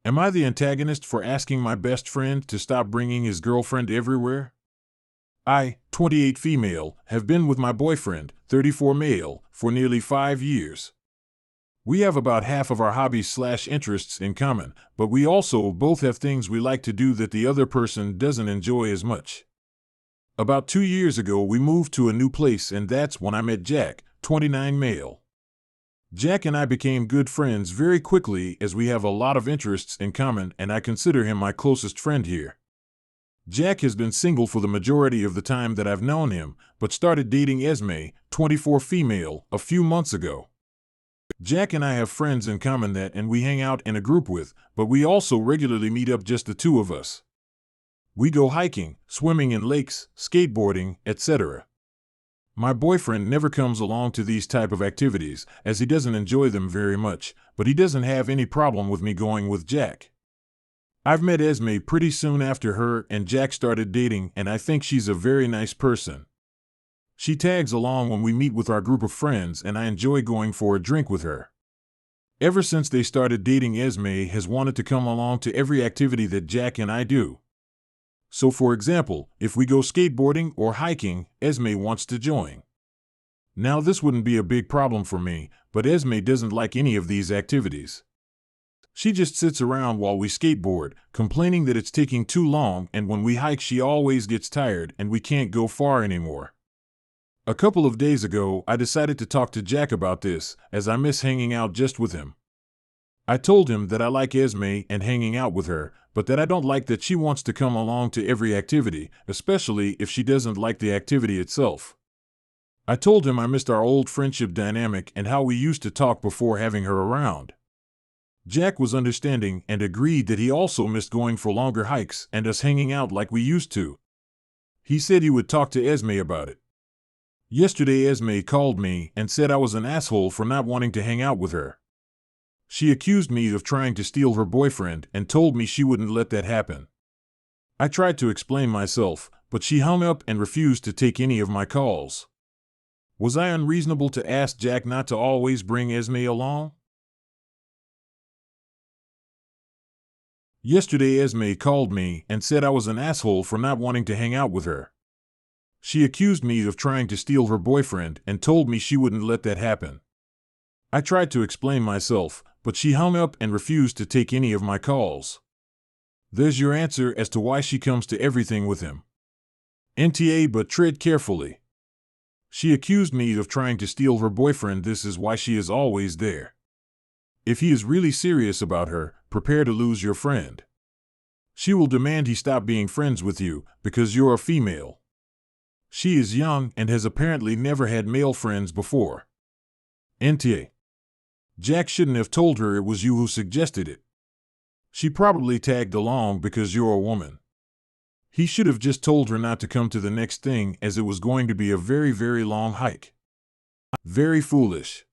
Am I the antagonist for asking my best friend to stop bringing his girlfriend everywhere? I, 28 female, have been with my boyfriend, 34 male, for nearly 5 years. We have about half of our hobbies/interests in common, but we also both have things we like to do that the other person doesn't enjoy as much. About 2 years ago, we moved to a new place, and that's when I met Jack, 29 male. Jack and I became good friends very quickly as we have a lot of interests in common, and I consider him my closest friend here. Jack has been single for the majority of the time that I've known him, but started dating Esme, 24 female, a few months ago. Jack and I have friends in common and we hang out in a group with, but we also regularly meet up just the two of us. We go hiking, swimming in lakes, skateboarding, etc. My boyfriend never comes along to these type of activities, as he doesn't enjoy them very much, but he doesn't have any problem with me going with Jack. I've met Esme pretty soon after her and Jack started dating, and I think she's a very nice person. She tags along when we meet with our group of friends, and I enjoy going for a drink with her. Ever since they started dating, Esme has wanted to come along to every activity that Jack and I do. So for example, if we go skateboarding or hiking, Esme wants to join. Now this wouldn't be a big problem for me, but Esme doesn't like any of these activities. She just sits around while we skateboard, complaining that it's taking too long, and when we hike she always gets tired and we can't go far anymore. A couple of days ago, I decided to talk to Jack about this, as I miss hanging out just with him. I told him that I like Esme and hanging out with her, but that I don't like that she wants to come along to every activity, especially if she doesn't like the activity itself. I told him I missed our old friendship dynamic and how we used to talk before having her around. Jack was understanding and agreed that he also missed going for longer hikes and us hanging out like we used to. He said he would talk to Esme about it. Yesterday Esme called me and said I was an asshole for not wanting to hang out with her. She accused me of trying to steal her boyfriend and told me she wouldn't let that happen. I tried to explain myself, but she hung up and refused to take any of my calls. Was I unreasonable to ask Jack not to always bring Esme along? Yesterday Esme called me and said I was an asshole for not wanting to hang out with her. She accused me of trying to steal her boyfriend and told me she wouldn't let that happen. I tried to explain myself, but she hung up and refused to take any of my calls. There's your answer as to why she comes to everything with him. NTA, but tread carefully. She accused me of trying to steal her boyfriend. This is why she is always there. If he is really serious about her, prepare to lose your friend. She will demand he stop being friends with you because you're a female. She is young and has apparently never had male friends before. NTA. Jack shouldn't have told her it was you who suggested it. She probably tagged along because you're a woman. He should have just told her not to come to the next thing, as it was going to be a very, very long hike. Very foolish.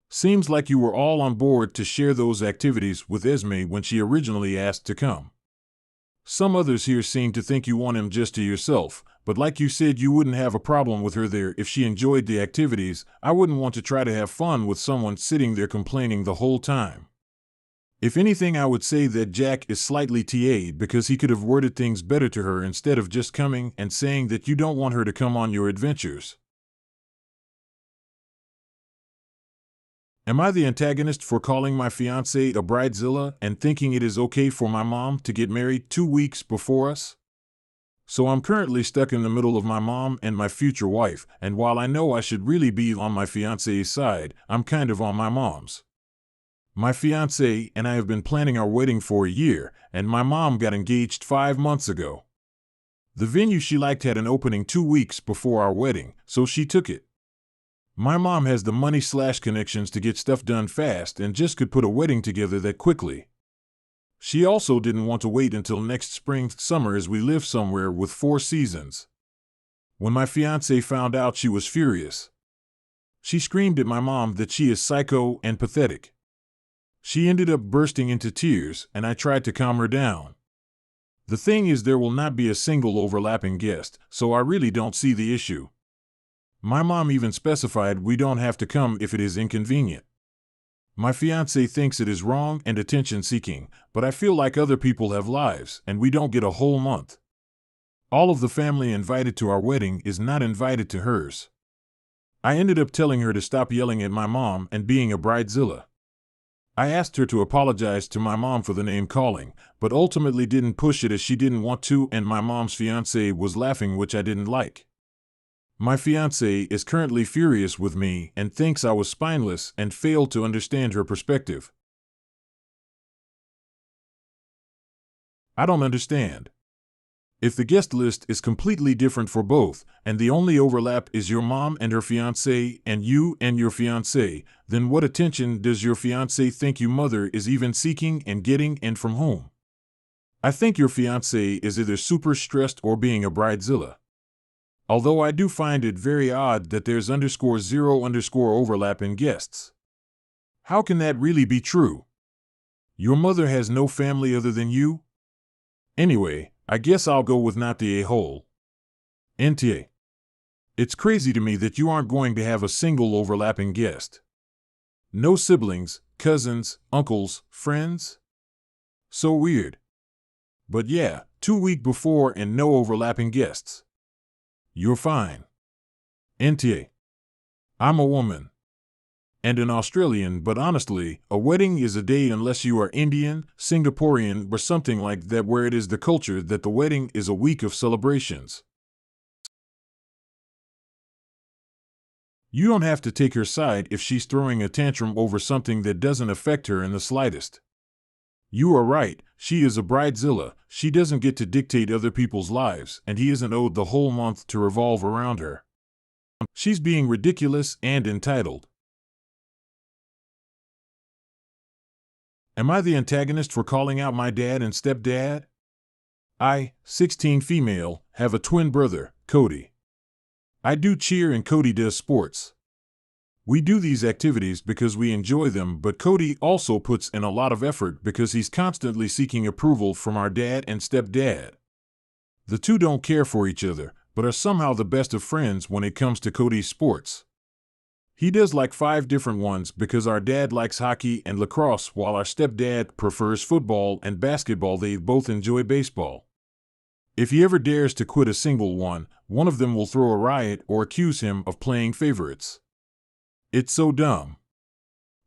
Seems like you were all on board to share those activities with Esme when she originally asked to come. Some others here seem to think you want him just to yourself, but like you said, you wouldn't have a problem with her there if she enjoyed the activities. I wouldn't want to try to have fun with someone sitting there complaining the whole time. If anything, I would say that Jack is slightly TA'd because he could have worded things better to her instead of just coming and saying that you don't want her to come on your adventures. Am I the antagonist for calling my fiancé a bridezilla and thinking it is okay for my mom to get married 2 weeks before us? So I'm currently stuck in the middle of my mom and my future wife, and while I know I should really be on my fiancé's side, I'm kind of on my mom's. My fiancé and I have been planning our wedding for a year, and my mom got engaged 5 months ago. The venue she liked had an opening 2 weeks before our wedding, so she took it. My mom has the money/connections to get stuff done fast and just could put a wedding together that quickly. She also didn't want to wait until next spring/summer, as we live somewhere with 4 seasons. When my fiancé found out, she was furious. She screamed at my mom that she is psycho and pathetic. She ended up bursting into tears, and I tried to calm her down. The thing is, there will not be a single overlapping guest, so I really don't see the issue. My mom even specified we don't have to come if it is inconvenient. My fiancé thinks it is wrong and attention-seeking, but I feel like other people have lives, and we don't get a whole month. All of the family invited to our wedding is not invited to hers. I ended up telling her to stop yelling at my mom and being a bridezilla. I asked her to apologize to my mom for the name calling, but ultimately didn't push it as she didn't want to, and my mom's fiancé was laughing, which I didn't like. My fiancé is currently furious with me and thinks I was spineless and failed to understand her perspective. I don't understand. If the guest list is completely different for both, and the only overlap is your mom and her fiancé and you and your fiancé, then what attention does your fiancé think your mother is even seeking and getting and from whom? I think your fiancé is either super stressed or being a bridezilla. Although I do find it very odd that there's _0_ overlap in guests. How can that really be true? Your mother has no family other than you? Anyway, I guess I'll go with not the a-hole. NTA. It's crazy to me that you aren't going to have a single overlapping guest. No siblings, cousins, uncles, friends? So weird. But yeah, 2 weeks before and no overlapping guests. You're fine. NTA. I'm a woman. And an Australian, but honestly, a wedding is a day unless you are Indian, Singaporean, or something like that, where it is the culture that the wedding is a week of celebrations. You don't have to take her side if she's throwing a tantrum over something that doesn't affect her in the slightest. You are right, she is a bridezilla, she doesn't get to dictate other people's lives, and he isn't owed the whole month to revolve around her. She's being ridiculous and entitled. Am I the antagonist for calling out my dad and stepdad? I, 16 female, have a twin brother, Cody. I do cheer and Cody does sports. We do these activities because we enjoy them, but Cody also puts in a lot of effort because he's constantly seeking approval from our dad and stepdad. The two don't care for each other, but are somehow the best of friends when it comes to Cody's sports. He does like 5 different ones because our dad likes hockey and lacrosse while our stepdad prefers football and basketball. They both enjoy baseball. If he ever dares to quit a single one of them will throw a riot or accuse him of playing favorites. It's so dumb.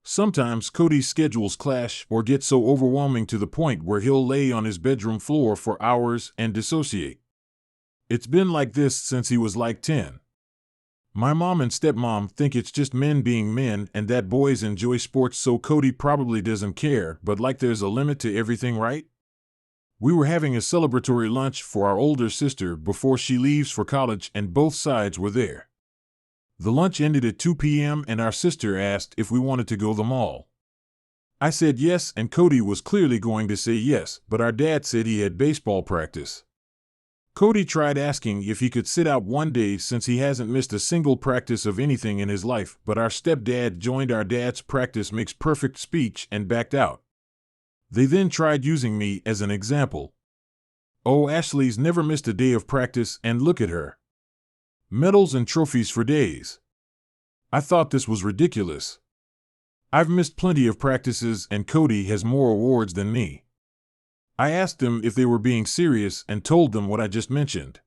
Sometimes Cody's schedules clash or get so overwhelming to the point where he'll lay on his bedroom floor for hours and dissociate. It's been like this since he was like 10. My mom and stepmom think it's just men being men and that boys enjoy sports, so Cody probably doesn't care, but like there's a limit to everything, right? We were having a celebratory lunch for our older sister before she leaves for college and both sides were there. The lunch ended at 2 p.m. and our sister asked if we wanted to go to the mall. I said yes, and Cody was clearly going to say yes, but our dad said he had baseball practice. Cody tried asking if he could sit out one day since he hasn't missed a single practice of anything in his life, but our stepdad joined our dad's practice makes perfect speech and backed out. They then tried using me as an example. Oh, Ashley's never missed a day of practice, and look at her. Medals and trophies for days. I thought this was ridiculous. I've missed plenty of practices and Cody has more awards than me. I asked them if they were being serious and told them what I just mentioned.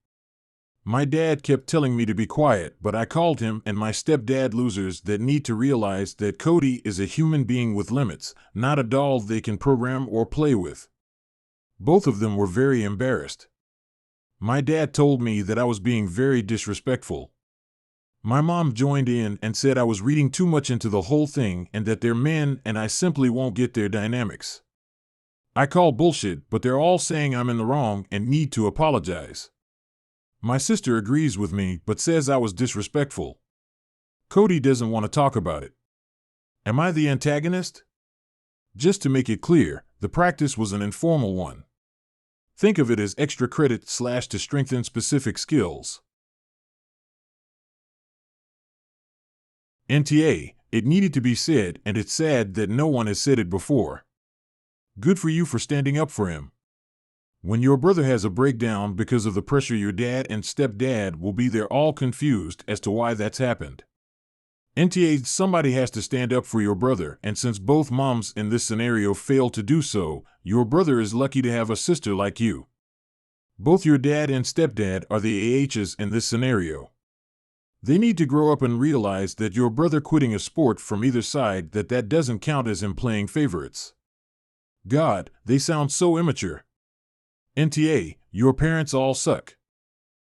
My dad kept telling me to be quiet, but I called him and my stepdad losers that need to realize that Cody is a human being with limits, not a doll they can program or play with. Both of them were very embarrassed. My dad told me that I was being very disrespectful. My mom joined in and said I was reading too much into the whole thing and that they're men and I simply won't get their dynamics. I call bullshit, but they're all saying I'm in the wrong and need to apologize. My sister agrees with me, but says I was disrespectful. Cody doesn't want to talk about it. Am I the antagonist? Just to make it clear, the practice was an informal one. Think of it as extra credit / to strengthen specific skills. NTA, it needed to be said, and it's sad that no one has said it before. Good for you for standing up for him. When your brother has a breakdown because of the pressure, your dad and stepdad will be there all confused as to why that's happened. NTA, somebody has to stand up for your brother, and since both moms in this scenario failed to do so, your brother is lucky to have a sister like you. Both your dad and stepdad are the AHs in this scenario. They need to grow up and realize that your brother quitting a sport from either side, that doesn't count as him playing favorites. God, they sound so immature. NTA, your parents all suck.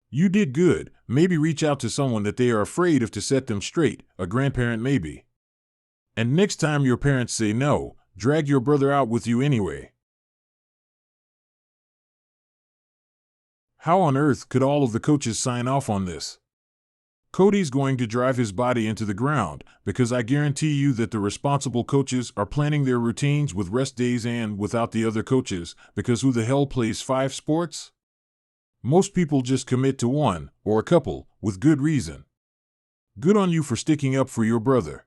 You did good. Maybe reach out to someone that they are afraid of to set them straight, a grandparent maybe. And next time your parents say no, drag your brother out with you anyway. How on earth could all of the coaches sign off on this? Cody's going to drive his body into the ground, because I guarantee you that the responsible coaches are planning their routines with rest days and without the other coaches, because who the hell plays 5 sports? Most people just commit to one, or a couple, with good reason. Good on you for sticking up for your brother.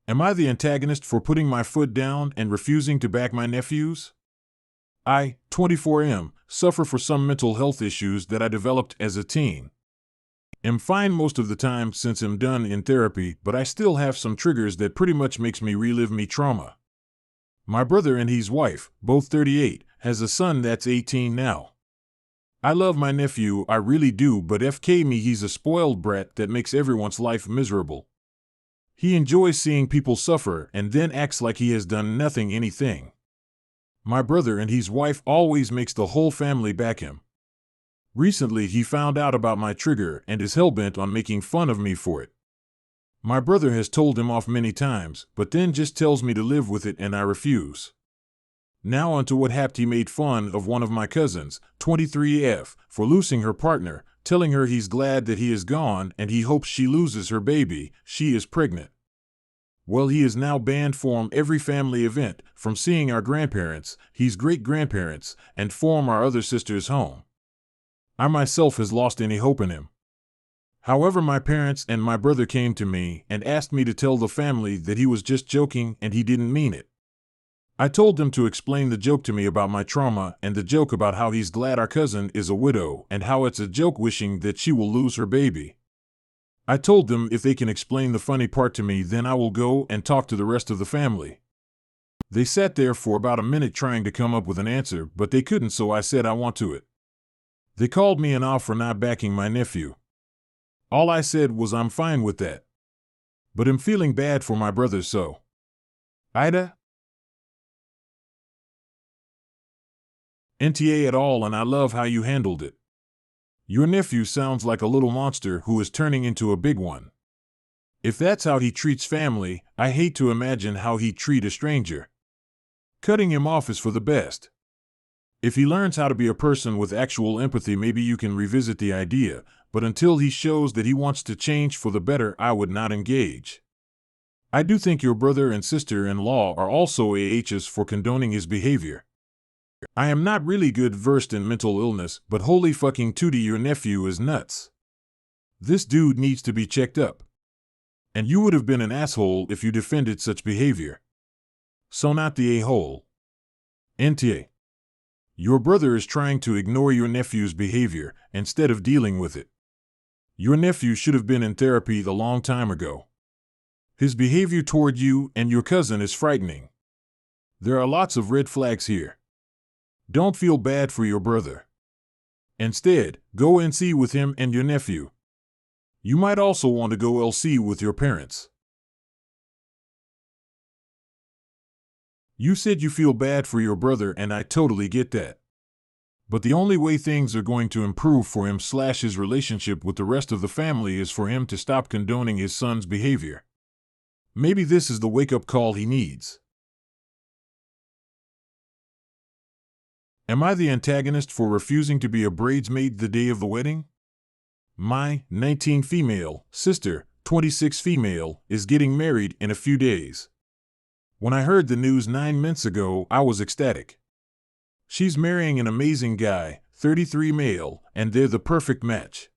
Am I the antagonist for putting my foot down and refusing to back my nephews? I, 24M, suffer for some mental health issues that I developed as a teen. Am fine most of the time since I'm done in therapy, but I still have some triggers that pretty much makes me relive me trauma. My brother and his wife, both 38, has a son that's 18 now. I love my nephew, I really do, but FK me, he's a spoiled brat that makes everyone's life miserable. He enjoys seeing people suffer and then acts like he has done anything. My brother and his wife always makes the whole family back him. Recently he found out about my trigger and is hellbent on making fun of me for it. My brother has told him off many times, but then just tells me to live with it and I refuse. Now onto what happened. He made fun of one of my cousins, 23F, for losing her partner, telling her he's glad that he is gone and he hopes she loses her baby, she is pregnant. Well, he is now banned from every family event, from seeing our grandparents, his great-grandparents, and from our other sister's home. I myself has lost any hope in him. However, my parents and my brother came to me and asked me to tell the family that he was just joking and he didn't mean it. I told them to explain the joke to me about my trauma and the joke about how he's glad our cousin is a widow and how it's a joke wishing that she will lose her baby. I told them if they can explain the funny part to me, then I will go and talk to the rest of the family. They sat there for about a minute trying to come up with an answer, but they couldn't, so I said I want to it. They called me an off for not backing my nephew. All I said was I'm fine with that. But I'm feeling bad for my brother, so. AITA? NTA at all, and I love how you handled it. Your nephew sounds like a little monster who is turning into a big one. If that's how he treats family, I hate to imagine how he'd treat a stranger. Cutting him off is for the best. If he learns how to be a person with actual empathy, maybe you can revisit the idea, but until he shows that he wants to change for the better, I would not engage. I do think your brother and sister-in-law are also AHs for condoning his behavior. I am not really good versed in mental illness, but holy fucking tootie, your nephew is nuts. This dude needs to be checked up. And you would have been an asshole if you defended such behavior. So not the a-hole. NTA. Your brother is trying to ignore your nephew's behavior instead of dealing with it. Your nephew should have been in therapy a long time ago. His behavior toward you and your cousin is frightening. There are lots of red flags here. Don't feel bad for your brother. Instead, go NC with him and your nephew. You might also want to go LC with your parents. You said you feel bad for your brother, and I totally get that. But the only way things are going to improve for him / his relationship with the rest of the family is for him to stop condoning his son's behavior. Maybe this is the wake-up call he needs. Am I the antagonist for refusing to be a bridesmaid the day of the wedding? My 19 female sister, 26 female, is getting married in a few days. When I heard the news 9 months ago, I was ecstatic. She's marrying an amazing guy, 33 male, and they're the perfect match.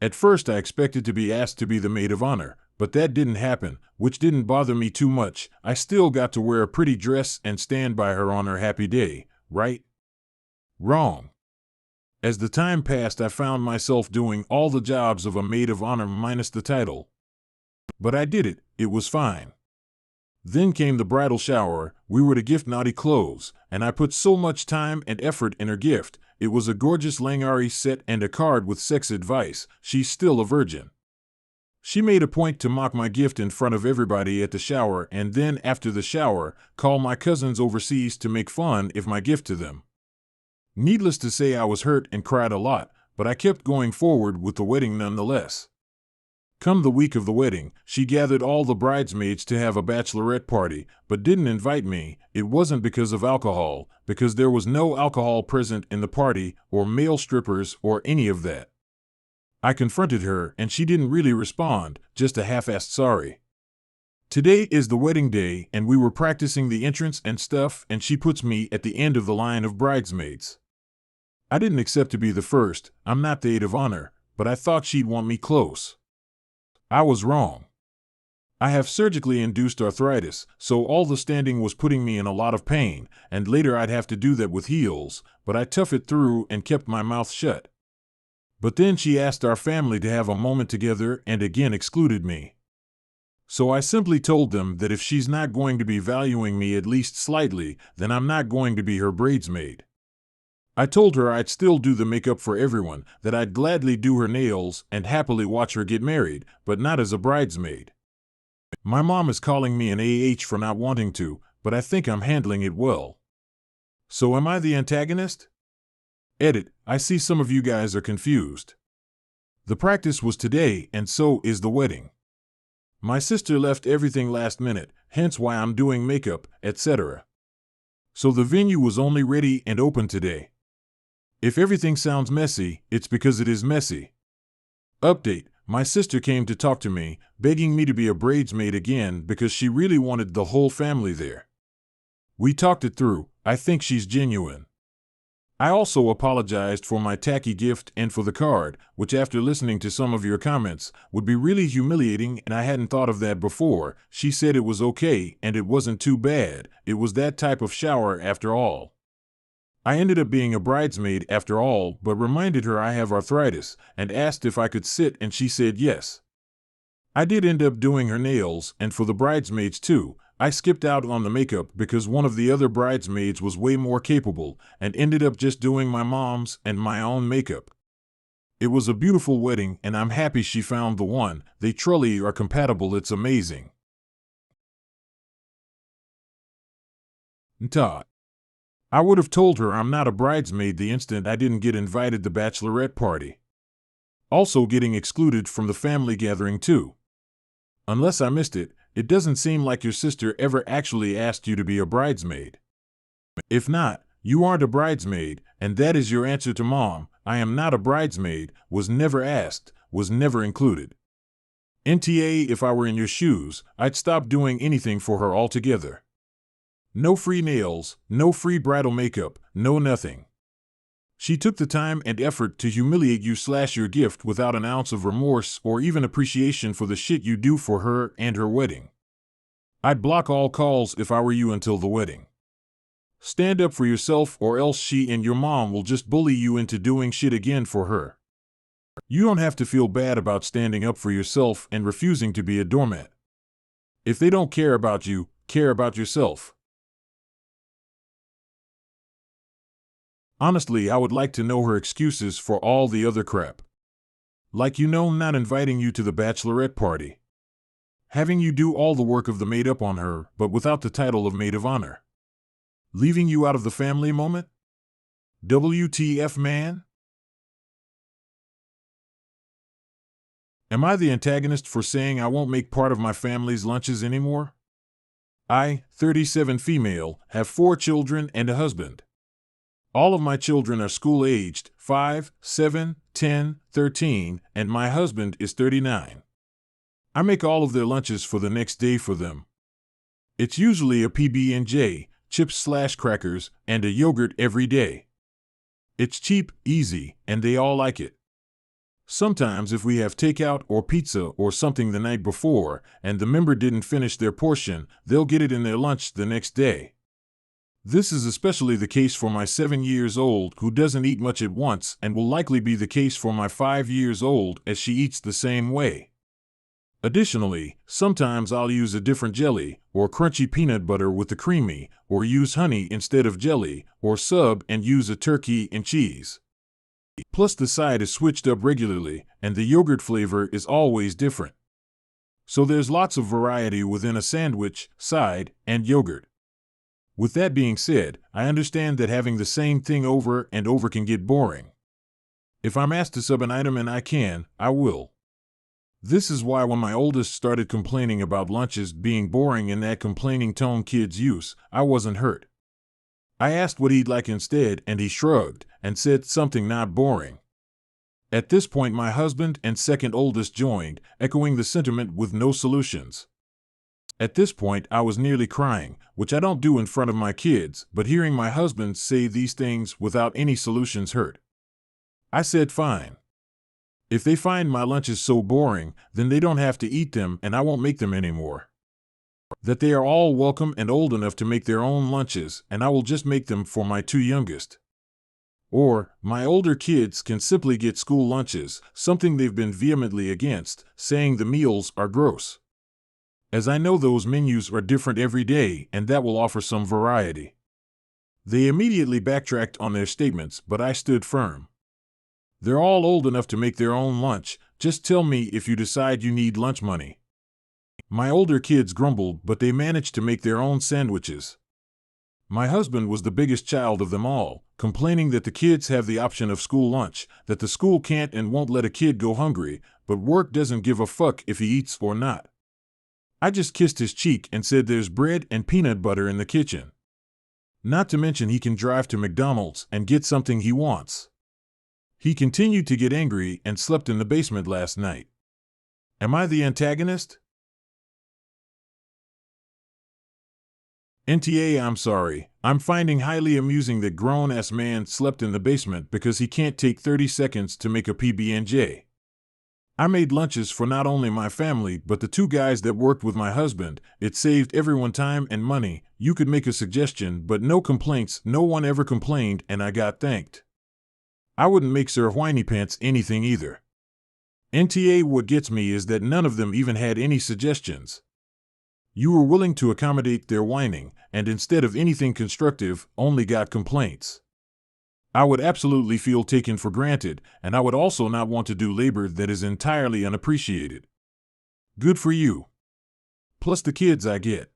At first I expected to be asked to be the maid of honor, but that didn't happen, which didn't bother me too much. I still got to wear a pretty dress and stand by her on her happy day, right? Wrong. As the time passed, I found myself doing all the jobs of a maid of honor minus the title. But I did it. It was fine. Then came the bridal shower. We were to gift naughty clothes, and I put so much time and effort in her gift. It was a gorgeous Langari set and a card with sex advice. She's still a virgin. She made a point to mock my gift in front of everybody at the shower, and then, after the shower, call my cousins overseas to make fun of my gift to them. Needless to say, I was hurt and cried a lot, but I kept going forward with the wedding nonetheless. Come the week of the wedding, she gathered all the bridesmaids to have a bachelorette party, but didn't invite me. It wasn't because of alcohol, because there was no alcohol present in the party, or male strippers, or any of that. I confronted her, and she didn't really respond, just a half-assed sorry. Today is the wedding day, and we were practicing the entrance and stuff, and she puts me at the end of the line of bridesmaids. I didn't accept to be the first. I'm not the aide of honor, but I thought she'd want me close. I was wrong. I have surgically induced arthritis, so all the standing was putting me in a lot of pain, and later I'd have to do that with heels, but I toughed it through and kept my mouth shut. But then she asked our family to have a moment together and again excluded me. So I simply told them that if she's not going to be valuing me at least slightly, then I'm not going to be her bridesmaid. I told her I'd still do the makeup for everyone, that I'd gladly do her nails and happily watch her get married, but not as a bridesmaid. My mom is calling me an for not wanting to, but I think I'm handling it well. So am I the antagonist? Edit, I see some of you guys are confused. The practice was today, and so is the wedding. My sister left everything last minute, hence why I'm doing makeup, etc. So the venue was only ready and open today. If everything sounds messy, it's because it is messy. Update, my sister came to talk to me, begging me to be a bridesmaid again because she really wanted the whole family there. We talked it through. I think she's genuine. I also apologized for my tacky gift and for the card, which after listening to some of your comments, would be really humiliating, and I hadn't thought of that before. She said it was okay and it wasn't too bad. It was that type of shower after all. I ended up being a bridesmaid after all, but reminded her I have arthritis and asked if I could sit, and she said yes. I did end up doing her nails, and for the bridesmaids too. I skipped out on the makeup because one of the other bridesmaids was way more capable and ended up just doing my mom's and my own makeup. It was a beautiful wedding, and I'm happy she found the one. They truly are compatible. It's amazing. Todd. I would have told her I'm not a bridesmaid the instant I didn't get invited to the bachelorette party. Also getting excluded from the family gathering too. Unless I missed it, it doesn't seem like your sister ever actually asked you to be a bridesmaid. If not, you aren't a bridesmaid, and that is your answer to Mom. I am not a bridesmaid, was never asked, was never included. NTA, if I were in your shoes, I'd stop doing anything for her altogether. No free nails, no free bridal makeup, no nothing. She took the time and effort to humiliate you / your gift without an ounce of remorse or even appreciation for the shit you do for her and her wedding. I'd block all calls if I were you until the wedding. Stand up for yourself, or else she and your mom will just bully you into doing shit again for her. You don't have to feel bad about standing up for yourself and refusing to be a doormat. If they don't care about you, care about yourself. Honestly, I would like to know her excuses for all the other crap. Like, not inviting you to the bachelorette party. Having you do all the work of the maid up on her, but without the title of maid of honor. Leaving you out of the family moment? WTF, man? Am I the antagonist for saying I won't make part of my family's lunches anymore? I, 37 female, have 4 children and a husband. All of my children are school-aged, 5, 7, 10, 13, and my husband is 39. I make all of their lunches for the next day for them. It's usually a PB&J, chips / crackers, and a yogurt every day. It's cheap, easy, and they all like it. Sometimes if we have takeout or pizza or something the night before, and the member didn't finish their portion, they'll get it in their lunch the next day. This is especially the case for my 7-year-old who doesn't eat much at once, and will likely be the case for my 5-year-old as she eats the same way. Additionally, sometimes I'll use a different jelly, or crunchy peanut butter with the creamy, or use honey instead of jelly, or sub and use a turkey and cheese. Plus the side is switched up regularly, and the yogurt flavor is always different. So there's lots of variety within a sandwich, side, and yogurt. With that being said, I understand that having the same thing over and over can get boring. If I'm asked to sub an item and I will. This is why when my oldest started complaining about lunches being boring in that complaining tone kids use, I wasn't hurt. I asked what he'd like instead, and he shrugged and said something not boring. At this point, my husband and second oldest joined, echoing the sentiment with no solutions. At this point, I was nearly crying, which I don't do in front of my kids, but hearing my husband say these things without any solutions hurt. I said fine. If they find my lunches so boring, then they don't have to eat them and I won't make them anymore. That they are all welcome and old enough to make their own lunches, and I will just make them for my 2 youngest. Or, my older kids can simply get school lunches, something they've been vehemently against, saying the meals are gross. As I know those menus are different every day and that will offer some variety. They immediately backtracked on their statements, but I stood firm. They're all old enough to make their own lunch, just tell me if you decide you need lunch money. My older kids grumbled, but they managed to make their own sandwiches. My husband was the biggest child of them all, complaining that the kids have the option of school lunch, that the school can't and won't let a kid go hungry, but work doesn't give a fuck if he eats or not. I just kissed his cheek and said there's bread and peanut butter in the kitchen. Not to mention he can drive to McDonald's and get something he wants. He continued to get angry and slept in the basement last night. Am I the antagonist? NTA, I'm sorry. I'm finding highly amusing that grown-ass man slept in the basement because he can't take 30 seconds to make a PB&J. I made lunches for not only my family but the 2 guys that worked with my husband. It saved everyone time and money. You could make a suggestion, but no complaints. No one ever complained and I got thanked. I wouldn't make Sir Whiny Pants anything either. NTA, what gets me is that none of them even had any suggestions. You were willing to accommodate their whining, and instead of anything constructive, only got complaints. I would absolutely feel taken for granted, and I would also not want to do labor that is entirely unappreciated. Good for you. Plus the kids I get.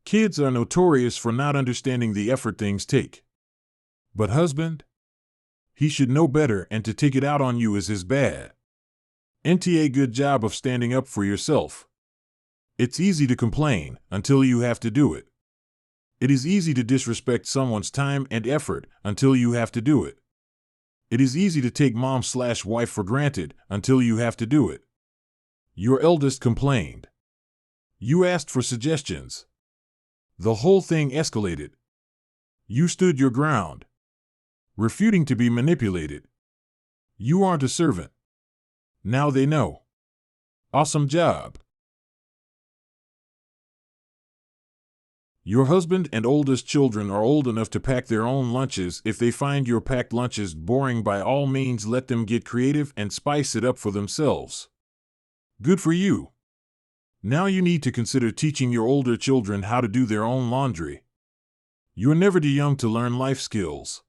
Kids are notorious for not understanding the effort things take. But husband? He should know better, and to take it out on you is his bad. NTA, good job of standing up for yourself. It's easy to complain until you have to do it. It is easy to disrespect someone's time and effort until you have to do it. It is easy to take mom/wife for granted until you have to do it. Your eldest complained. You asked for suggestions. The whole thing escalated. You stood your ground, refuting to be manipulated. You aren't a servant. Now they know. Awesome job. Your husband and oldest children are old enough to pack their own lunches. If they find your packed lunches boring, by all means let them get creative and spice it up for themselves. Good for you. Now you need to consider teaching your older children how to do their own laundry. You're never too young to learn life skills.